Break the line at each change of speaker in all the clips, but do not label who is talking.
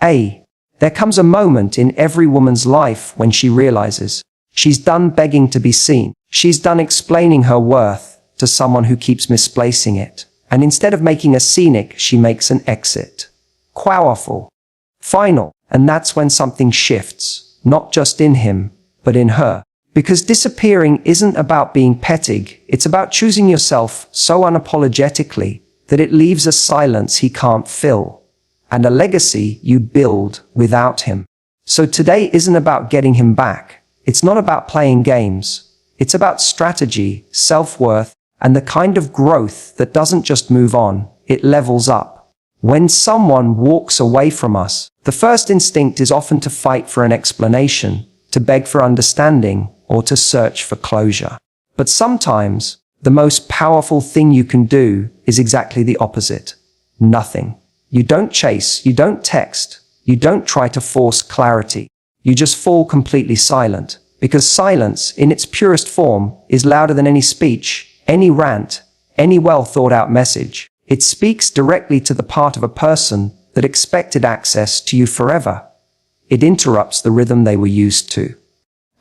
There comes a moment in every woman's life when she realizes she's done begging to be seen. She's done explaining her worth to someone who keeps misplacing it. And instead of making a scenic, she makes an exit. Powerful. Final. And that's when something shifts, not just in him, but in her. Because disappearing isn't about being petty, it's about choosing yourself so unapologetically that it leaves a silence he can't fill, and a legacy you build without him. So today isn't about getting him back. It's not about playing games. It's about strategy, self-worth, and the kind of growth that doesn't just move on, it levels up. When someone walks away from us, the first instinct is often to fight for an explanation, to beg for understanding, or to search for closure. But sometimes, the most powerful thing you can do is exactly the opposite. Nothing. You don't chase, you don't text, you don't try to force clarity. You just fall completely silent, because silence, in its purest form, is louder than any speech, any rant, any well-thought-out message. It speaks directly to the part of a person that expected access to you forever. It interrupts the rhythm they were used to.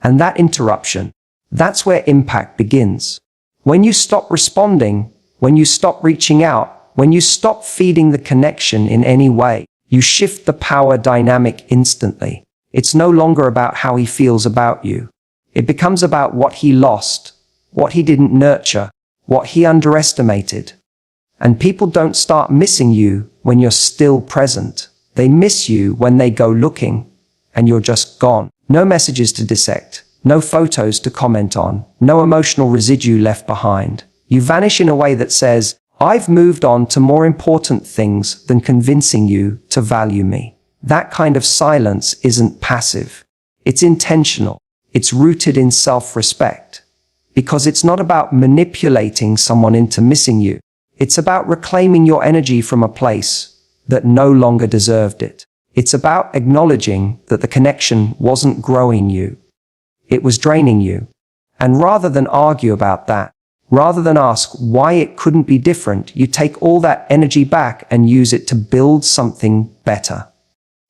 And that interruption, that's where impact begins. When you stop responding, when you stop reaching out, when you stop feeding the connection in any way, you shift the power dynamic instantly. It's no longer about how he feels about you. It becomes about what he lost, what he didn't nurture, what he underestimated. And people don't start missing you when you're still present. They miss you when they go looking, and you're just gone. No messages to dissect, no photos to comment on, no emotional residue left behind. You vanish in a way that says, I've moved on to more important things than convincing you to value me. That kind of silence isn't passive. It's intentional. It's rooted in self-respect. Because it's not about manipulating someone into missing you. It's about reclaiming your energy from a place that no longer deserved it. It's about acknowledging that the connection wasn't growing you. It was draining you. And rather than argue about that, rather than ask why it couldn't be different, you take all that energy back and use it to build something better.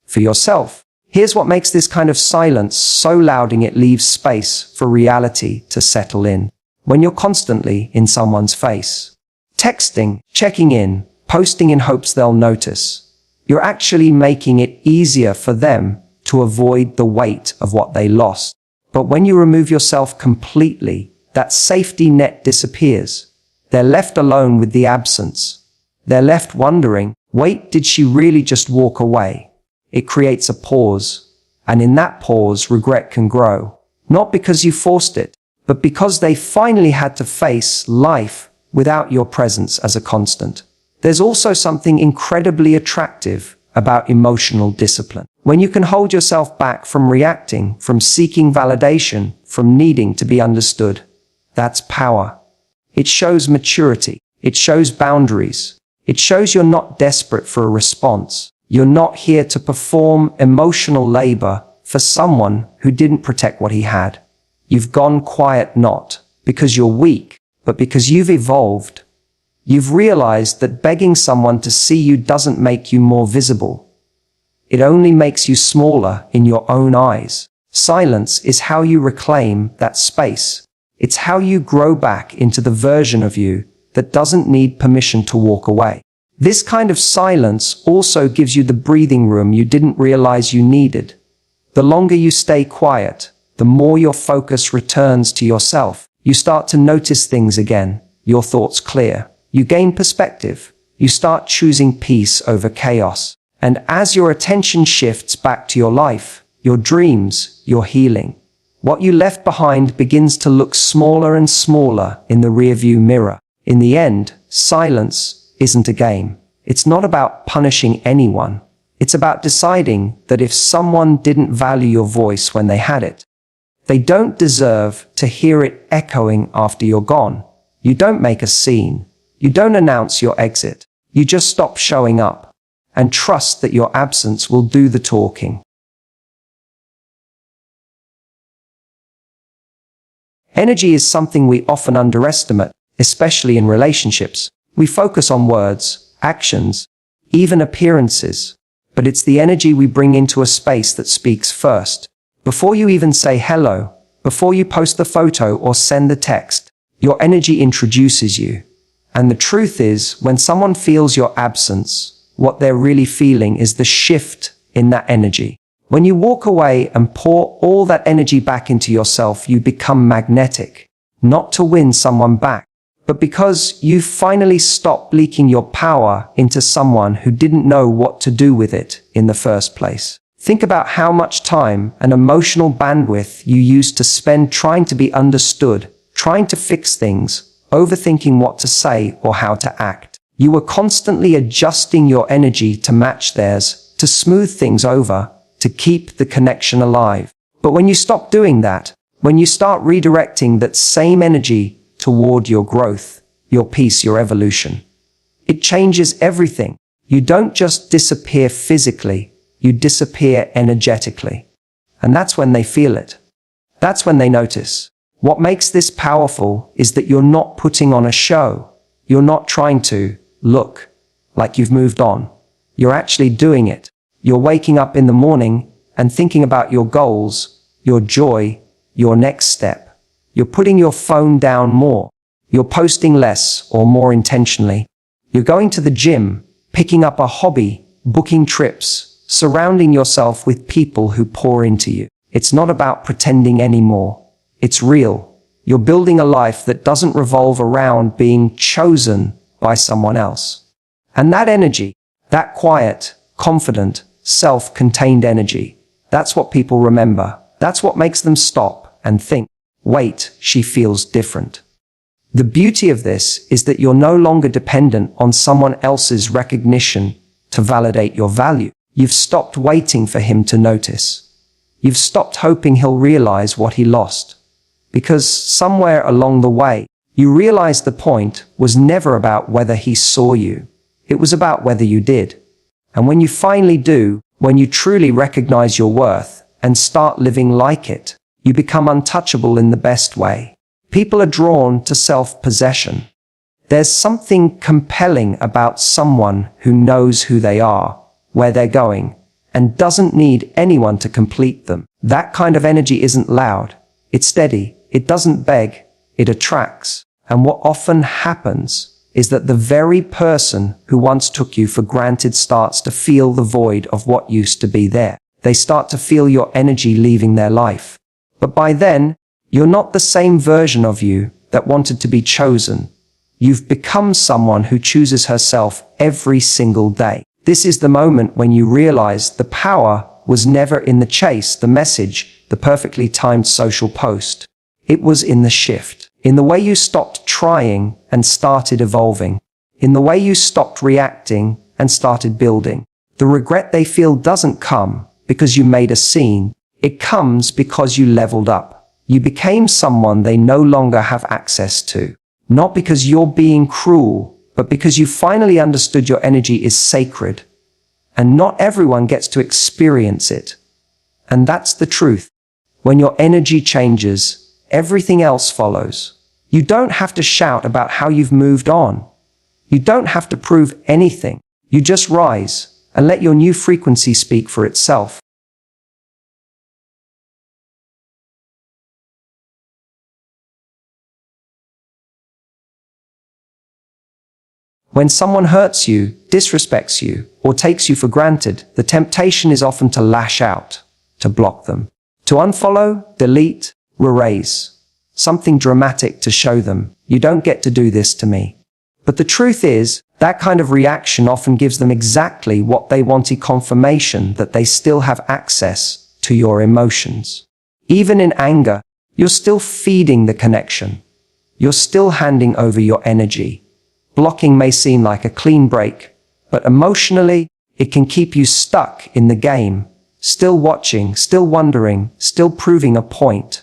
For yourself. Here's what makes this kind of silence so louding: it leaves space for reality to settle in. When you're constantly in someone's face, texting, checking in, posting in hopes they'll notice, you're actually making it easier for them to avoid the weight of what they lost. But when you remove yourself completely, that safety net disappears. They're left alone with the absence. They're left wondering, wait, did she really just walk away? It creates a pause. And in that pause, regret can grow. Not because you forced it, but because they finally had to face life without your presence as a constant. There's also something incredibly attractive about emotional discipline. When you can hold yourself back from reacting, from seeking validation, from needing to be understood, that's power. It shows maturity. It shows boundaries. It shows you're not desperate for a response. You're not here to perform emotional labor for someone who didn't protect what he had. You've gone quiet not because you're weak, but because you've evolved. You've realized that begging someone to see you doesn't make you more visible. It only makes you smaller in your own eyes. Silence is how you reclaim that space. It's how you grow back into the version of you that doesn't need permission to walk away. This kind of silence also gives you the breathing room you didn't realize you needed. The longer you stay quiet, the more your focus returns to yourself. You start to notice things again, your thoughts clear. You gain perspective. You start choosing peace over chaos. And as your attention shifts back to your life, your dreams, your healing, what you left behind begins to look smaller and smaller in the rearview mirror. In the end, silence isn't a game. It's not about punishing anyone. It's about deciding that if someone didn't value your voice when they had it, they don't deserve to hear it echoing after you're gone. You don't make a scene. You don't announce your exit. You just stop showing up and trust that your absence will do the talking. Energy is something we often underestimate, especially in relationships. We focus on words, actions, even appearances. but it's the energy we bring into a space that speaks first. Before you even say hello, before you post the photo or send the text, your energy introduces you. And the truth is, when someone feels your absence, what they're really feeling is the shift in that energy. When you walk away and pour all that energy back into yourself, you become magnetic, not to win someone back, but because you finally stop leaking your power into someone who didn't know what to do with it in the first place. Think about how much time and emotional bandwidth you used to spend trying to be understood, trying to fix things, overthinking what to say or how to act. You were constantly adjusting your energy to match theirs, to smooth things over, to keep the connection alive. But when you stop doing that, when you start redirecting that same energy toward your growth, your peace, your evolution, it changes everything. You don't just disappear physically, you disappear energetically. And that's when they feel it. That's when they notice. What makes this powerful is that you're not putting on a show. You're not trying to look like you've moved on. You're actually doing it. You're waking up in the morning and thinking about your goals, your joy, your next step. You're putting your phone down more. You're posting less or more intentionally. You're going to the gym, picking up a hobby, booking trips, surrounding yourself with people who pour into you. It's not about pretending anymore. It's real. You're building a life that doesn't revolve around being chosen by someone else. And that energy, that quiet, confident, self-contained energy, that's what people remember. That's what makes them stop and think, wait, she feels different. The beauty of this is that you're no longer dependent on someone else's recognition to validate your value. You've stopped waiting for him to notice. You've stopped hoping he'll realize what he lost. Because somewhere along the way, you realized the point was never about whether he saw you. It was about whether you did. And when you finally do, when you truly recognize your worth and start living like it, you become untouchable in the best way. People are drawn to self-possession. There's something compelling about someone who knows who they are, where they're going, and doesn't need anyone to complete them. That kind of energy isn't loud. It's steady. It doesn't beg. It attracts. And what often happens is that the very person who once took you for granted starts to feel the void of what used to be there. They start to feel your energy leaving their life. But by then, you're not the same version of you that wanted to be chosen. You've become someone who chooses herself every single day. This is the moment when you realize the power was never in the chase, the message, the perfectly timed social post. It was in the shift, in the way you stopped trying and started evolving, in the way you stopped reacting and started building. The regret they feel doesn't come because you made a scene. It comes because you leveled up. You became someone they no longer have access to. Not because you're being cruel, but because you finally understood your energy is sacred. And not everyone gets to experience it. And that's the truth. When your energy changes, everything else follows. You don't have to shout about how you've moved on. You don't have to prove anything. You just rise and let your new frequency speak for itself. When someone hurts you, disrespects you, or takes you for granted, the temptation is often to lash out, to block them, to unfollow, delete, erase. Something dramatic to show them, you don't get to do this to me. But the truth is, that kind of reaction often gives them exactly what they wanted: confirmation that they still have access to your emotions. Even in anger, you're still feeding the connection. You're still handing over your energy. Blocking may seem like a clean break, but emotionally, it can keep you stuck in the game, still watching, still wondering, still proving a point.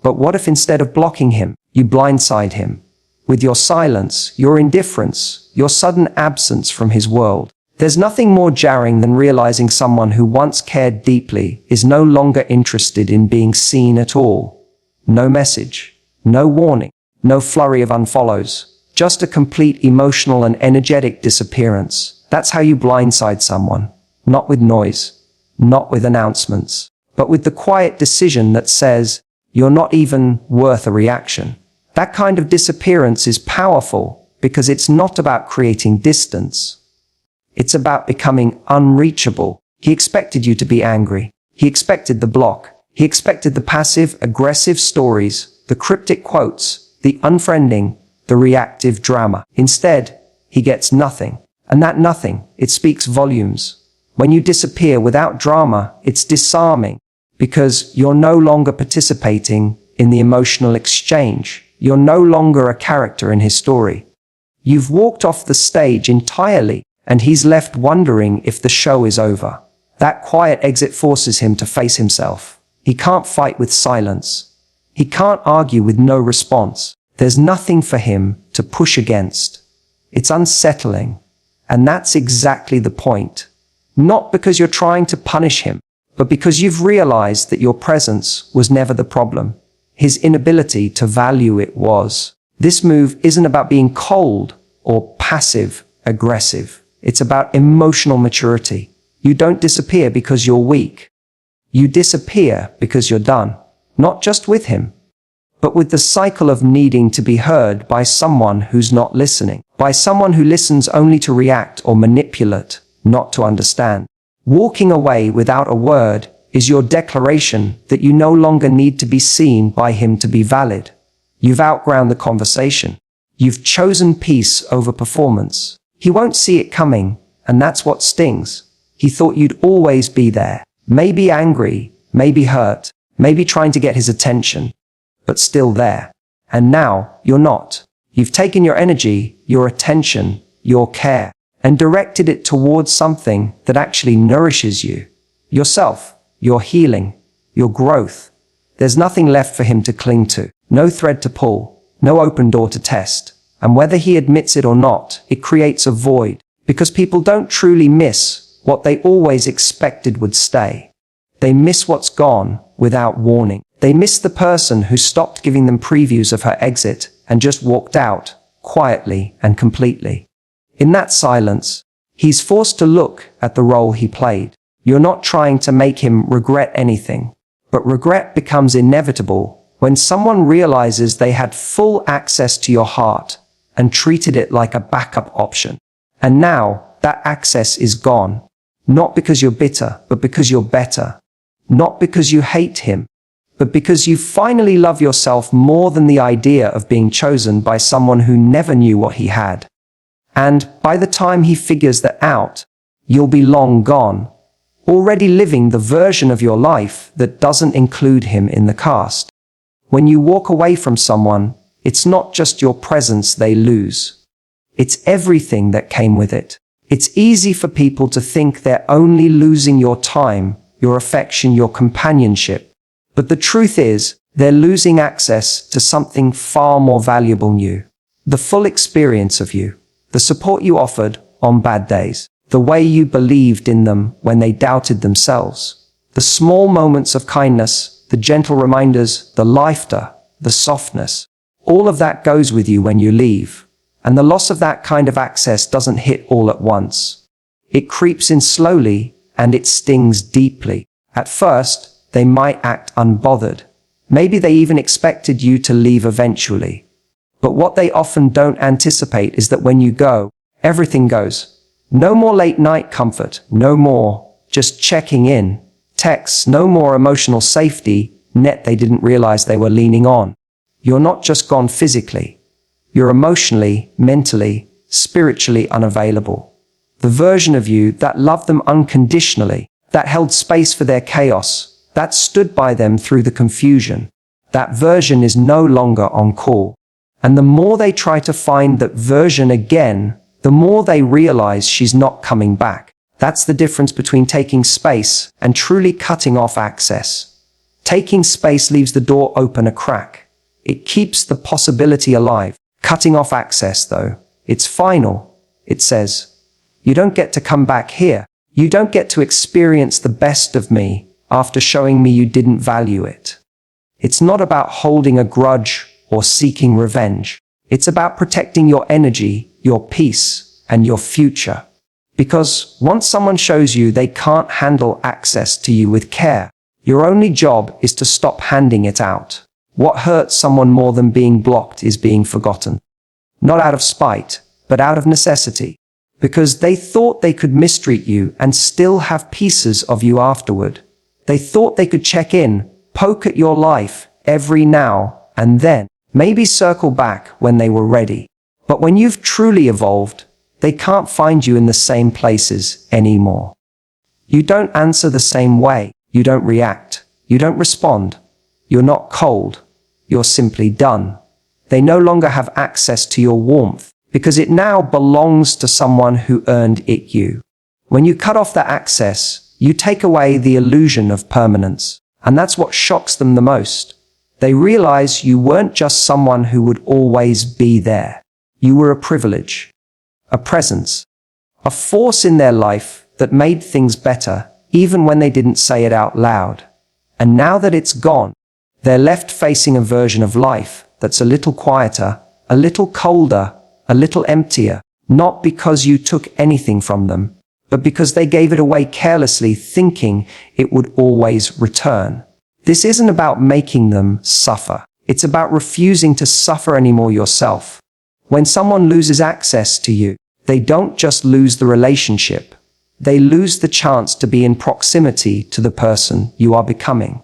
But what if instead of blocking him, you blindside him? With your silence, your indifference, your sudden absence from his world. There's nothing more jarring than realizing someone who once cared deeply is no longer interested in being seen at all. No message, no warning, no flurry of unfollows. Just a complete emotional and energetic disappearance. That's how you blindside someone. Not with noise, not with announcements, but with the quiet decision that says, you're not even worth a reaction. That kind of disappearance is powerful because it's not about creating distance. It's about becoming unreachable. He expected you to be angry. He expected the block. He expected the passive-aggressive stories, the cryptic quotes, the unfriending, the reactive drama. Instead, he gets nothing. And that nothing, it speaks volumes. When you disappear without drama, it's disarming because you're no longer participating in the emotional exchange. You're no longer a character in his story. You've walked off the stage entirely, and he's left wondering if the show is over. That quiet exit forces him to face himself. He can't fight with silence. He can't argue with no response. There's nothing for him to push against. It's unsettling. And that's exactly the point. Not because you're trying to punish him, but because you've realized that your presence was never the problem. His inability to value it was. This move isn't about being cold or passive-aggressive. It's about emotional maturity. You don't disappear because you're weak. You disappear because you're done. Not just with him, but with the cycle of needing to be heard by someone who's not listening. By someone who listens only to react or manipulate, not to understand. Walking away without a word is your declaration that you no longer need to be seen by him to be valid. You've outgrown the conversation. You've chosen peace over performance. He won't see it coming, and that's what stings. He thought you'd always be there. Maybe angry, maybe hurt, maybe trying to get his attention, but still there. And now, you're not. You've taken your energy, your attention, your care, and directed it towards something that actually nourishes you. Yourself, your healing, your growth. There's nothing left for him to cling to. No thread to pull, no open door to test. And whether he admits it or not, it creates a void. Because people don't truly miss what they always expected would stay. They miss what's gone without warning. They miss the person who stopped giving them previews of her exit and just walked out, quietly and completely. In that silence, he's forced to look at the role he played. You're not trying to make him regret anything, but regret becomes inevitable when someone realizes they had full access to your heart and treated it like a backup option. And now, that access is gone. Not because you're bitter, but because you're better. Not because you hate him, but because you finally love yourself more than the idea of being chosen by someone who never knew what he had. And by the time he figures that out, you'll be long gone, already living the version of your life that doesn't include him in the cast. When you walk away from someone, it's not just your presence they lose. It's everything that came with it. It's easy for people to think they're only losing your time, your affection, your companionship. But the truth is, they're losing access to something far more valuable than you. The full experience of you. The support you offered on bad days. The way you believed in them when they doubted themselves. The small moments of kindness, the gentle reminders, the laughter, the softness. All of that goes with you when you leave. And the loss of that kind of access doesn't hit all at once. It creeps in slowly, and it stings deeply. At first, they might act unbothered. Maybe they even expected you to leave eventually. But what they often don't anticipate is that when you go, everything goes. No more late night comfort, no more just checking in, texts, no more emotional safety net they didn't realize they were leaning on. You're not just gone physically. You're emotionally, mentally, spiritually unavailable. The version of you that loved them unconditionally, that held space for their chaos, that stood by them through the confusion, that version is no longer on call. And the more they try to find that version again, the more they realize she's not coming back. That's the difference between taking space and truly cutting off access. Taking space leaves the door open a crack. It keeps the possibility alive. Cutting off access, though, it's final. It says, you don't get to come back here. You don't get to experience the best of me after showing me you didn't value it. It's not about holding a grudge or seeking revenge. It's about protecting your energy, your peace, and your future. Because once someone shows you they can't handle access to you with care, your only job is to stop handing it out. What hurts someone more than being blocked is being forgotten. Not out of spite, but out of necessity. Because they thought they could mistreat you and still have pieces of you afterward. They thought they could check in, poke at your life every now and then, maybe circle back when they were ready. But when you've truly evolved, they can't find you in the same places anymore. You don't answer the same way. You don't react. You don't respond. You're not cold. You're simply done. They no longer have access to your warmth because it now belongs to someone who earned it you. When you cut off that access, you take away the illusion of permanence. And that's what shocks them the most. They realize you weren't just someone who would always be there. You were a privilege, a presence, a force in their life that made things better, even when they didn't say it out loud. And now that it's gone, they're left facing a version of life that's a little quieter, a little colder, a little emptier, not because you took anything from them, but because they gave it away carelessly, thinking it would always return. This isn't about making them suffer. It's about refusing to suffer anymore yourself. When someone loses access to you, they don't just lose the relationship. They lose the chance to be in proximity to the person you are becoming.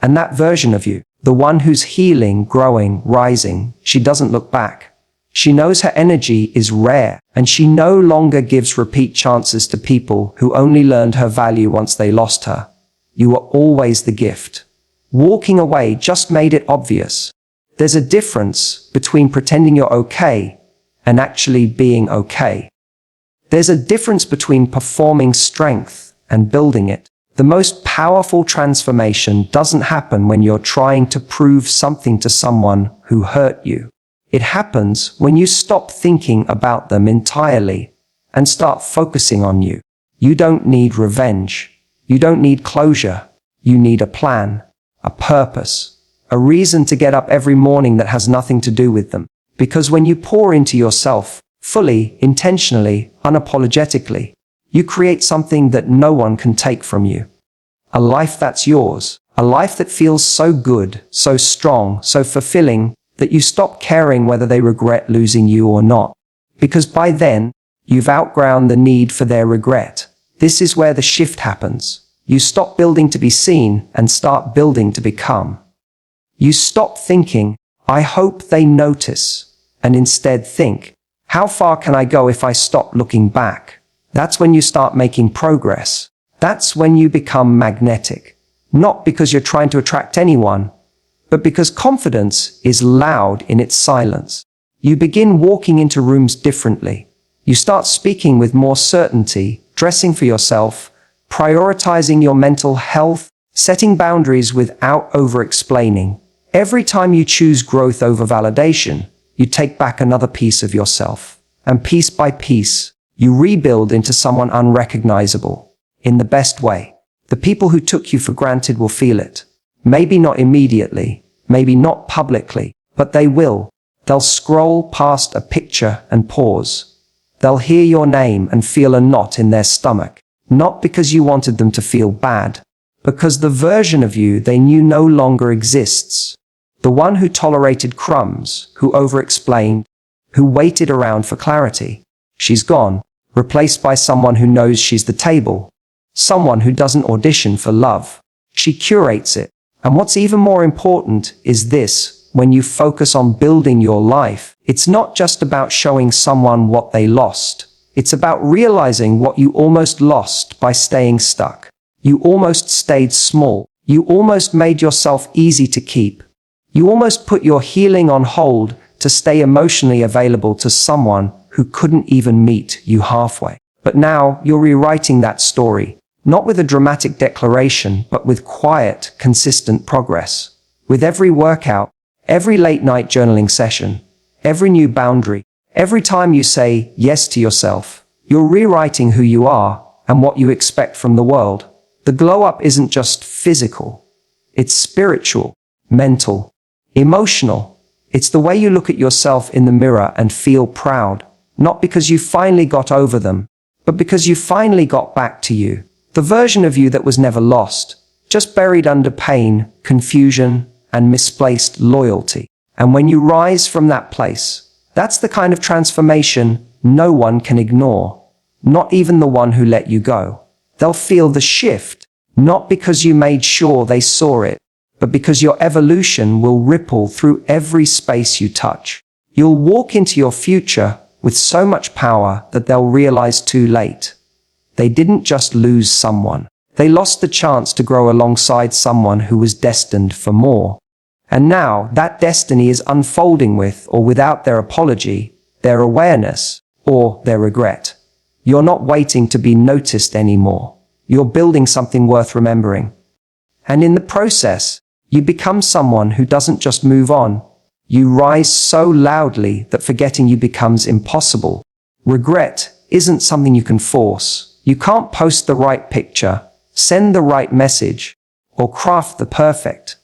And that version of you, the one who's healing, growing, rising, she doesn't look back. She knows her energy is rare, and she no longer gives repeat chances to people who only learned her value once they lost her. You were always the gift. Walking away just made it obvious. There's a difference between pretending you're okay and actually being okay. There's a difference between performing strength and building it. The most powerful transformation doesn't happen when you're trying to prove something to someone who hurt you. It happens when you stop thinking about them entirely and start focusing on you. You don't need revenge. You don't need closure. You need a plan, a purpose, a reason to get up every morning that has nothing to do with them. Because when you pour into yourself, fully, intentionally, unapologetically, you create something that no one can take from you. A life that's yours. A life that feels so good, so strong, so fulfilling, that you stop caring whether they regret losing you or not. Because by then, you've outgrown the need for their regret. This is where the shift happens. You stop building to be seen and start building to become. You stop thinking, I hope they notice, and instead think, how far can I go if I stop looking back? That's when you start making progress. That's when you become magnetic. Not because you're trying to attract anyone, but because confidence is loud in its silence. You begin walking into rooms differently. You start speaking with more certainty, dressing for yourself, prioritizing your mental health, setting boundaries without over-explaining. Every time you choose growth over validation, you take back another piece of yourself. And piece by piece, you rebuild into someone unrecognizable. In the best way. The people who took you for granted will feel it. Maybe not immediately, maybe not publicly, but they will. They'll scroll past a picture and pause. They'll hear your name and feel a knot in their stomach. Not because you wanted them to feel bad, because the version of you they knew no longer exists. The one who tolerated crumbs, who over-explained, who waited around for clarity. She's gone, replaced by someone who knows she's the table. Someone who doesn't audition for love. She curates it. And what's even more important is this: when you focus on building your life, it's not just about showing someone what they lost. It's about realizing what you almost lost by staying stuck. You almost stayed small. You almost made yourself easy to keep. You almost put your healing on hold to stay emotionally available to someone who couldn't even meet you halfway. But now you're rewriting that story. Not with a dramatic declaration, but with quiet, consistent progress. With every workout, every late-night journaling session, every new boundary, every time you say yes to yourself, you're rewriting who you are and what you expect from the world. The glow-up isn't just physical. It's spiritual, mental, emotional. It's the way you look at yourself in the mirror and feel proud, not because you finally got over them, but because you finally got back to you, the version of you that was never lost, just buried under pain, confusion, and misplaced loyalty. And when you rise from that place, that's the kind of transformation no one can ignore, not even the one who let you go. They'll feel the shift, not because you made sure they saw it, but because your evolution will ripple through every space you touch. You'll walk into your future with so much power that they'll realize too late. They didn't just lose someone. They lost the chance to grow alongside someone who was destined for more. And now that destiny is unfolding with or without their apology, their awareness, or their regret. You're not waiting to be noticed anymore. You're building something worth remembering. And in the process, you become someone who doesn't just move on. You rise so loudly that forgetting you becomes impossible. Regret isn't something you can force. You can't post the right picture, send the right message, or craft the perfect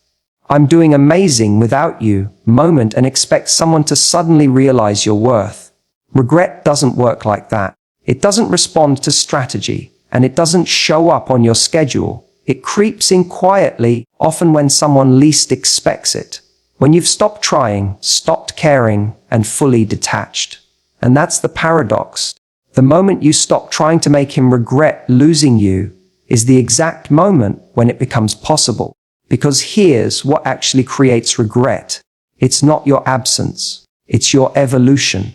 "I'm doing amazing without you" moment and expect someone to suddenly realize your worth. Regret doesn't work like that. It doesn't respond to strategy, and it doesn't show up on your schedule. It creeps in quietly, often when someone least expects it. When you've stopped trying, stopped caring, and fully detached. And that's the paradox. The moment you stop trying to make him regret losing you is the exact moment when it becomes possible. Because here's what actually creates regret. It's not your absence. It's your evolution.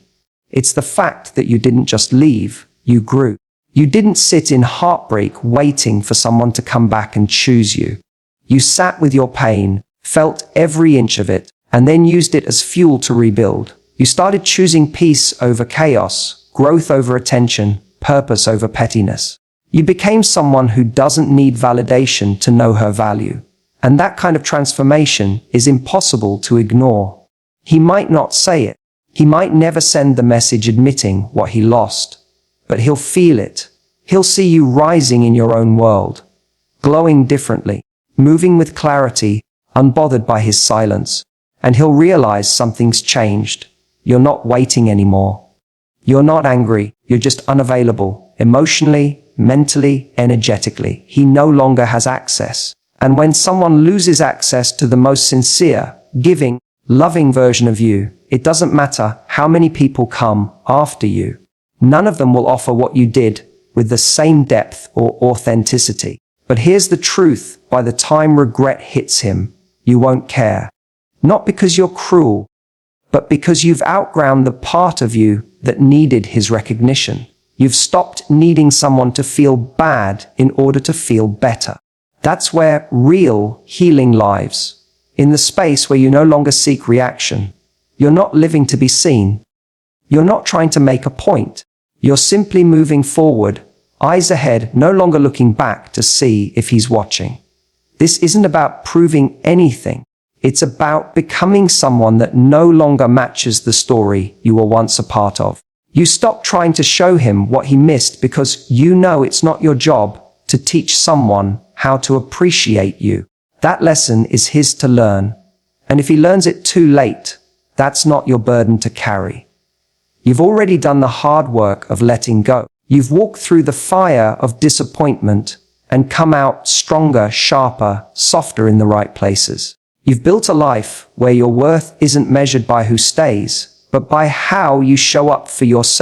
It's the fact that you didn't just leave, you grew. You didn't sit in heartbreak waiting for someone to come back and choose you. You sat with your pain, felt every inch of it, and then used it as fuel to rebuild. You started choosing peace over chaos, growth over attention, purpose over pettiness. You became someone who doesn't need validation to know her value. And that kind of transformation is impossible to ignore. He might not say it. He might never send the message admitting what he lost. But he'll feel it. He'll see you rising in your own world, glowing differently, moving with clarity, unbothered by his silence. And he'll realize something's changed. You're not waiting anymore. You're not angry. You're just unavailable, emotionally, mentally, energetically. He no longer has access. And when someone loses access to the most sincere, giving, loving version of you, it doesn't matter how many people come after you. None of them will offer what you did with the same depth or authenticity. But here's the truth: by the time regret hits him, you won't care. Not because you're cruel, but because you've outgrown the part of you that needed his recognition. You've stopped needing someone to feel bad in order to feel better. That's where real healing lives. In the space where you no longer seek reaction. You're not living to be seen. You're not trying to make a point. You're simply moving forward, eyes ahead, no longer looking back to see if he's watching. This isn't about proving anything. It's about becoming someone that no longer matches the story you were once a part of. You stop trying to show him what he missed because you know it's not your job to teach someone how to appreciate you. That lesson is his to learn. And if he learns it too late, that's not your burden to carry. You've already done the hard work of letting go. You've walked through the fire of disappointment and come out stronger, sharper, softer in the right places. You've built a life where your worth isn't measured by who stays, but by how you show up for yourself.